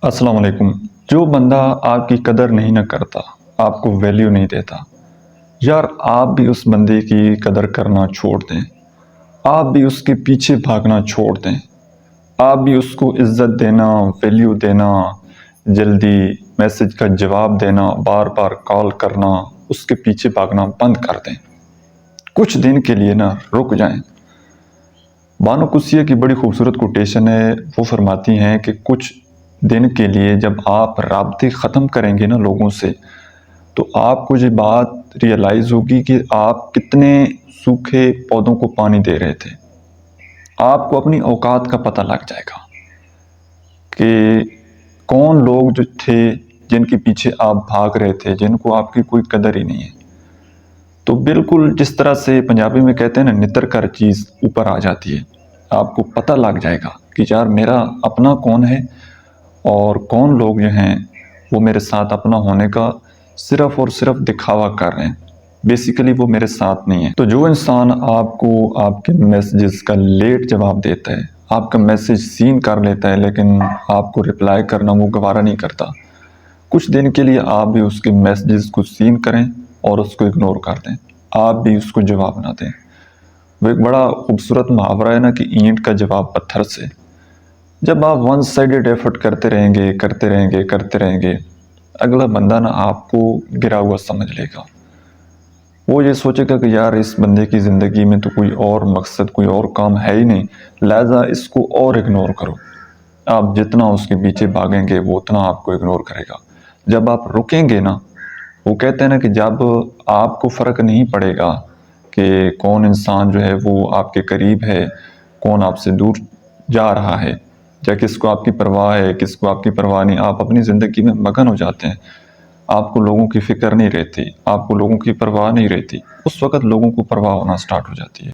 السلام علیکم۔ جو بندہ آپ کی قدر نہیں نہ کرتا، آپ کو ویلیو نہیں دیتا، یار آپ بھی اس بندے کی قدر کرنا چھوڑ دیں، آپ بھی اس کے پیچھے بھاگنا چھوڑ دیں، آپ بھی اس کو عزت دینا، ویلیو دینا، جلدی میسج کا جواب دینا، بار بار کال کرنا، اس کے پیچھے بھاگنا بند کر دیں۔ کچھ دن کے لیے نہ رک جائیں۔ بانو قدسیہ کی بڑی خوبصورت کوٹیشن ہے، وہ فرماتی ہیں کہ کچھ دن کے لیے جب آپ رابطے ختم کریں گے نا لوگوں سے، تو آپ کو یہ بات ریئلائز ہوگی کہ آپ کتنے سوکھے پودوں کو پانی دے رہے تھے۔ آپ کو اپنی اوقات کا پتہ لگ جائے گا کہ کون لوگ جو تھے جن کے پیچھے آپ بھاگ رہے تھے، جن کو آپ کی کوئی قدر ہی نہیں ہے۔ تو بالکل جس طرح سے پنجابی میں کہتے ہیں نا، نتر کر چیز اوپر آ جاتی ہے، آپ کو پتہ لگ جائے گا کہ یار میرا اپنا کون ہے اور کون لوگ جو ہیں وہ میرے ساتھ اپنا ہونے کا صرف اور صرف دکھاوا کر رہے ہیں، بیسیکلی وہ میرے ساتھ نہیں ہے۔ تو جو انسان آپ کو آپ کے میسیجز کا لیٹ جواب دیتا ہے، آپ کا میسیج سین کر لیتا ہے لیکن آپ کو رپلائی کرنا وہ گوارا نہیں کرتا، کچھ دن کے لیے آپ بھی اس کے میسیجز کو سین کریں اور اس کو اگنور کر دیں، آپ بھی اس کو جواب نہ دیں۔ وہ ایک بڑا خوبصورت محاورہ ہے نا کہ اینٹ کا جواب پتھر سے۔ جب آپ ون سائیڈڈ ایفرٹ کرتے رہیں گے، اگلا بندہ نا آپ کو گرا ہوا سمجھ لے گا۔ وہ یہ سوچے گا کہ یار اس بندے کی زندگی میں تو کوئی اور مقصد، کوئی اور کام ہے ہی نہیں، لہذا اس کو اور اگنور کرو۔ آپ جتنا اس کے پیچھے بھاگیں گے وہ اتنا آپ کو اگنور کرے گا۔ جب آپ رکیں گے نا، وہ کہتے ہیں نا کہ جب آپ کو فرق نہیں پڑے گا کہ کون انسان جو ہے وہ آپ کے قریب ہے، کون آپ سے دور جا رہا ہے، یا کس کو آپ کی پرواہ ہے، کس کو آپ کی پرواہ نہیں، آپ اپنی زندگی میں مگن ہو جاتے ہیں، آپ کو لوگوں کی فکر نہیں رہتی، آپ کو لوگوں کی پرواہ نہیں رہتی، اس وقت لوگوں کو پرواہ ہونا سٹارٹ ہو جاتی ہے۔